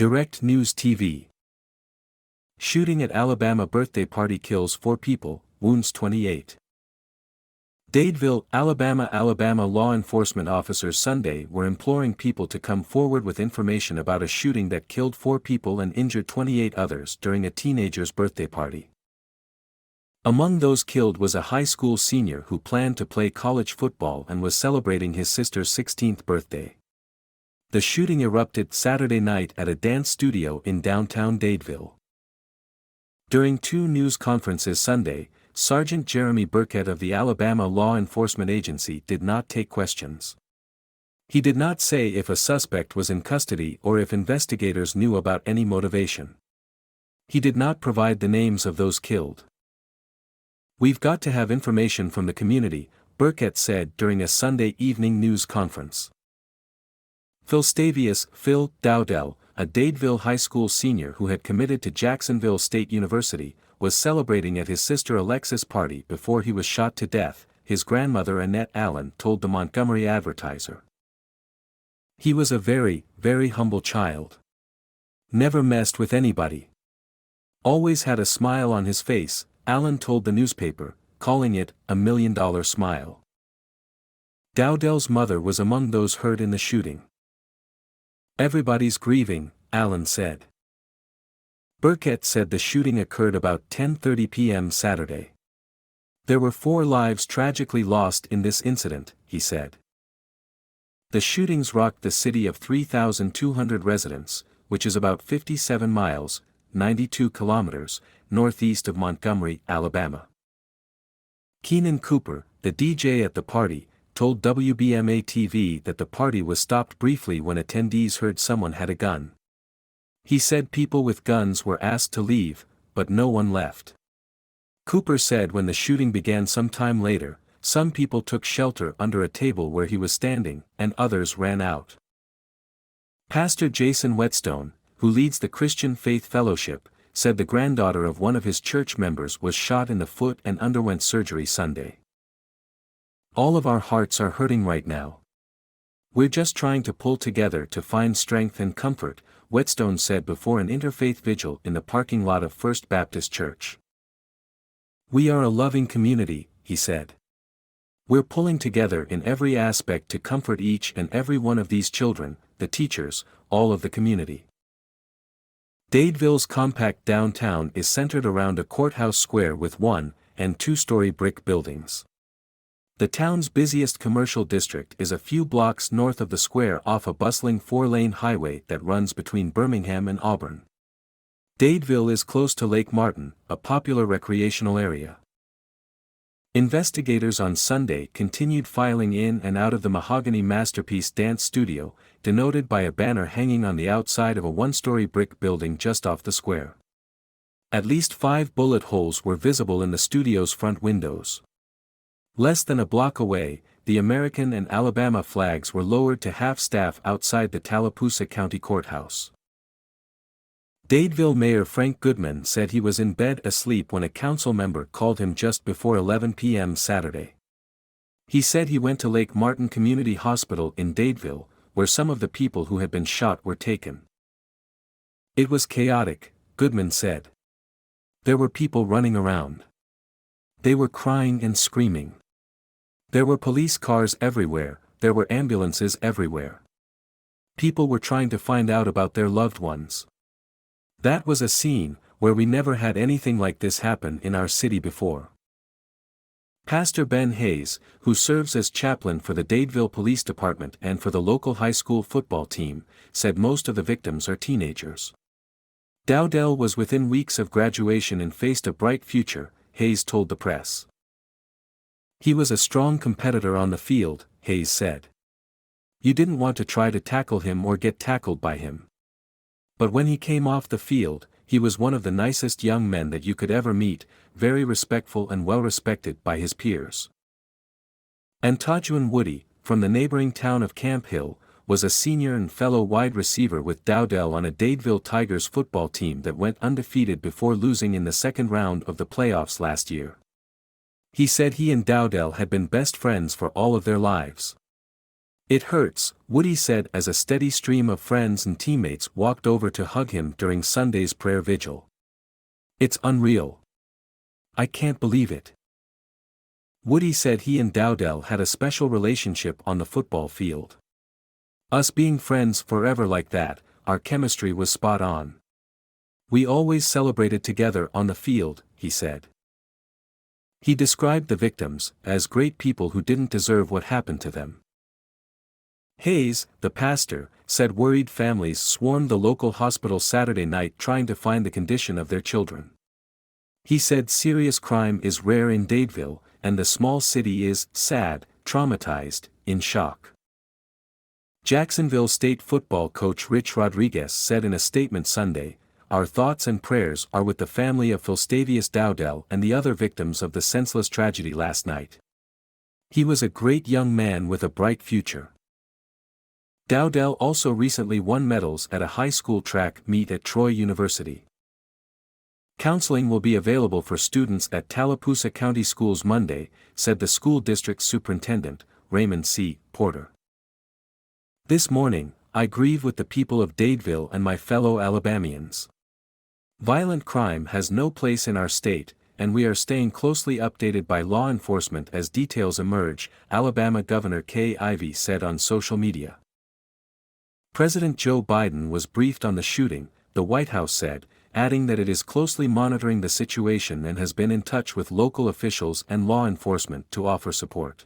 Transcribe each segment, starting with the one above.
Direct News TV. Shooting at Alabama birthday party kills 4 people, wounds 28. Dadeville, Alabama. Alabama law enforcement officers Sunday were imploring people to come forward with information about a shooting that killed 4 people and injured 28 others during a teenager's birthday party. Among those killed was a high school senior who planned to play college football and was celebrating his sister's 16th birthday. The shooting erupted Saturday night at a dance studio in downtown Dadeville. During 2 news conferences Sunday, Sergeant Jeremy Burkett of the Alabama Law Enforcement Agency did not take questions. He did not say if a suspect was in custody or if investigators knew about any motivation. He did not provide the names of those killed. "We've got to have information from the community," Burkett said during a Sunday evening news conference. Phil Stavius, Phil Dowdell, a Dadeville High School senior who had committed to Jacksonville State University, was celebrating at his sister Alexis' party before he was shot to death, his grandmother Annette Allen told the Montgomery Advertiser. "He was a very, very humble child. Never messed with anybody. Always had a smile on his face," Allen told the newspaper, calling it a $1 million smile. Dowdell's mother was among those hurt in the shooting. "Everybody's grieving," Allen said. Burkett said the shooting occurred about 10:30 p.m. Saturday. "There were 4 lives tragically lost in this incident," he said. The shootings rocked the city of 3,200 residents, which is about 57 miles, 92 kilometers, northeast of Montgomery, Alabama. Keenan Cooper, the DJ at the party, told WBMA-TV that the party was stopped briefly when attendees heard someone had a gun. He said people with guns were asked to leave, but no one left. Cooper said when the shooting began some time later, some people took shelter under a table where he was standing, and others ran out. Pastor Jason Whetstone, who leads the Christian Faith Fellowship, said the granddaughter of one of his church members was shot in the foot and underwent surgery Sunday. "All of our hearts are hurting right now. We're just trying to pull together to find strength and comfort," Whetstone said before an interfaith vigil in the parking lot of First Baptist Church. "We are a loving community," he said. "We're pulling together in every aspect to comfort each and every one of these children, the teachers, all of the community." Dadeville's compact downtown is centered around a courthouse square with 1- and 2-story brick buildings. The town's busiest commercial district is a few blocks north of the square off a bustling 4-lane highway that runs between Birmingham and Auburn. Dadeville is close to Lake Martin, a popular recreational area. Investigators on Sunday continued filing in and out of the Mahogany Masterpiece Dance Studio, denoted by a banner hanging on the outside of a 1-story brick building just off the square. At least 5 bullet holes were visible in the studio's front windows. Less than a block away, the American and Alabama flags were lowered to half-staff outside the Tallapoosa County Courthouse. Dadeville Mayor Frank Goodman said he was in bed asleep when a council member called him just before 11 p.m. Saturday. He said he went to Lake Martin Community Hospital in Dadeville, where some of the people who had been shot were taken. "It was chaotic," Goodman said. "There were people running around. They were crying and screaming. There were police cars everywhere, there were ambulances everywhere. People were trying to find out about their loved ones. That was a scene where we never had anything like this happen in our city before." Pastor Ben Hayes, who serves as chaplain for the Dadeville Police Department and for the local high school football team, said most of the victims are teenagers. Dowdell was within weeks of graduation and faced a bright future, Hayes told the press. "He was a strong competitor on the field," Hayes said. "You didn't want to try to tackle him or get tackled by him. But when he came off the field, he was one of the nicest young men that you could ever meet, very respectful and well-respected by his peers." And Tajuan Woody, from the neighboring town of Camp Hill, was a senior and fellow wide receiver with Dowdell on a Dadeville Tigers football team that went undefeated before losing in the second round of the playoffs last year. He said he and Dowdell had been best friends for all of their lives. It hurts, Woody said as a steady stream of friends and teammates walked over to hug him during Sunday's prayer vigil. It's unreal. I can't believe it. Woody said he and Dowdell had a special relationship on the football field. Us being friends forever like that, our chemistry was spot on. We always celebrated together on the field, he said. He described the victims as great people who didn't deserve what happened to them. Hayes, the pastor, said worried families swarmed the local hospital Saturday night trying to find the condition of their children. He said serious crime is rare in Dadeville, and the small city is sad, traumatized, in shock. Jacksonville State football coach Rich Rodriguez said in a statement Sunday, "Our thoughts and prayers are with the family of Philstavius Dowdell and the other victims of the senseless tragedy last night. He was a great young man with a bright future." Dowdell also recently won medals at a high school track meet at Troy University. Counseling will be available for students at Tallapoosa County Schools Monday, said the school district's superintendent, Raymond C. Porter. "This morning, I grieve with the people of Dadeville and my fellow Alabamians. Violent crime has no place in our state, and we are staying closely updated by law enforcement as details emerge," Alabama Governor Kay Ivey said on social media. President Joe Biden was briefed on the shooting, the White House said, adding that it is closely monitoring the situation and has been in touch with local officials and law enforcement to offer support.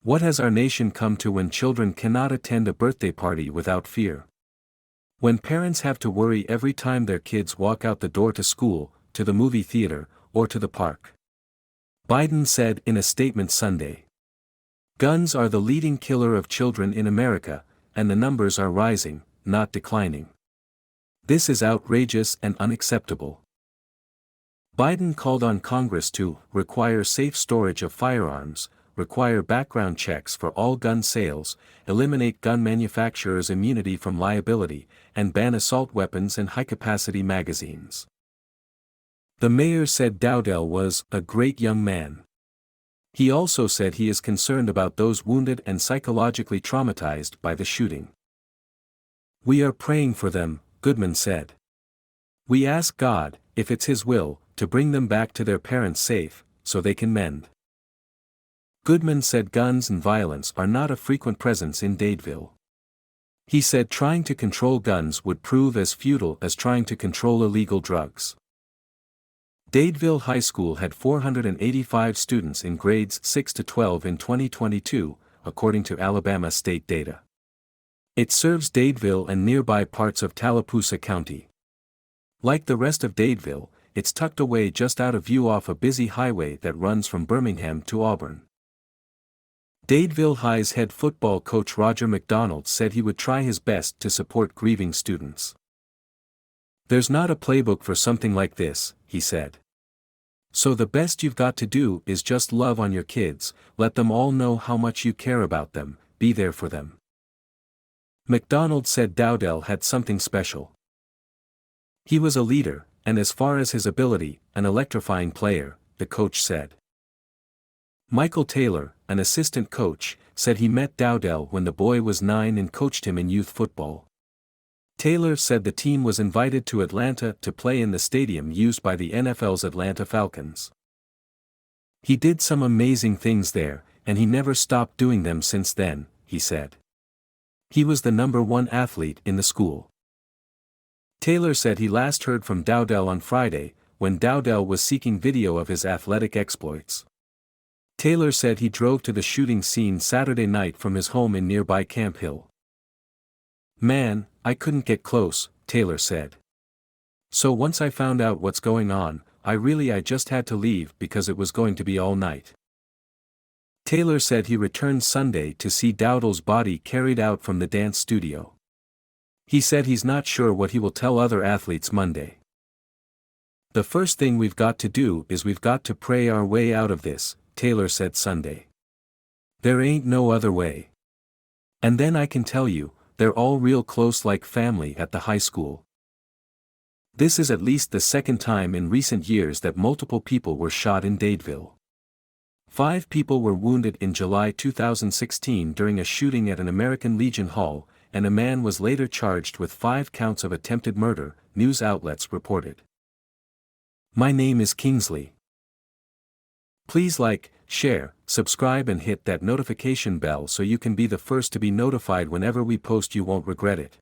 What has our nation come to when children cannot attend a birthday party without fear? When parents have to worry every time their kids walk out the door to school, to the movie theater, or to the park. Biden said in a statement Sunday. "Guns are the leading killer of children in America, and the numbers are rising, not declining. This is outrageous and unacceptable." Biden called on Congress to require safe storage of firearms, require background checks for all gun sales, eliminate gun manufacturers' immunity from liability, and ban assault weapons and high-capacity magazines. The mayor said Dowdell was a great young man. He also said he is concerned about those wounded and psychologically traumatized by the shooting. "We are praying for them," Goodman said. "We ask God, if it's His will, to bring them back to their parents safe, so they can mend." Goodman said guns and violence are not a frequent presence in Dadeville. He said trying to control guns would prove as futile as trying to control illegal drugs. Dadeville High School had 485 students in grades 6 to 12 in 2022, according to Alabama state data. It serves Dadeville and nearby parts of Tallapoosa County. Like the rest of Dadeville, it's tucked away just out of view off a busy highway that runs from Birmingham to Auburn. Dadeville High's head football coach Roger McDonald said he would try his best to support grieving students. "There's not a playbook for something like this," he said. "So the best you've got to do is just love on your kids, let them all know how much you care about them, be there for them." McDonald said Dowdell had something special. He was a leader, and as far as his ability, an electrifying player, the coach said. Michael Taylor, an assistant coach, said he met Dowdell when the boy was 9 and coached him in youth football. Taylor said the team was invited to Atlanta to play in the stadium used by the NFL's Atlanta Falcons. "He did some amazing things there, and he never stopped doing them since then," he said. He was the #1 athlete in the school. Taylor said he last heard from Dowdell on Friday, when Dowdell was seeking video of his athletic exploits. Taylor said he drove to the shooting scene Saturday night from his home in nearby Camp Hill. "Man, I couldn't get close," Taylor said. "So once I found out what's going on, I just had to leave because it was going to be all night." Taylor said he returned Sunday to see Dowdell's body carried out from the dance studio. He said he's not sure what he will tell other athletes Monday. "The first thing we've got to do is we've got to pray our way out of this," Taylor said Sunday. "There ain't no other way. And then I can tell you, they're all real close like family at the high school." This is at least the second time in recent years that multiple people were shot in Dadeville. 5 people were wounded in July 2016 during a shooting at an American Legion Hall, and a man was later charged with 5 counts of attempted murder, news outlets reported. My name is Kingsley. Please like, share, subscribe and hit that notification bell so you can be the first to be notified whenever we post. You won't regret it.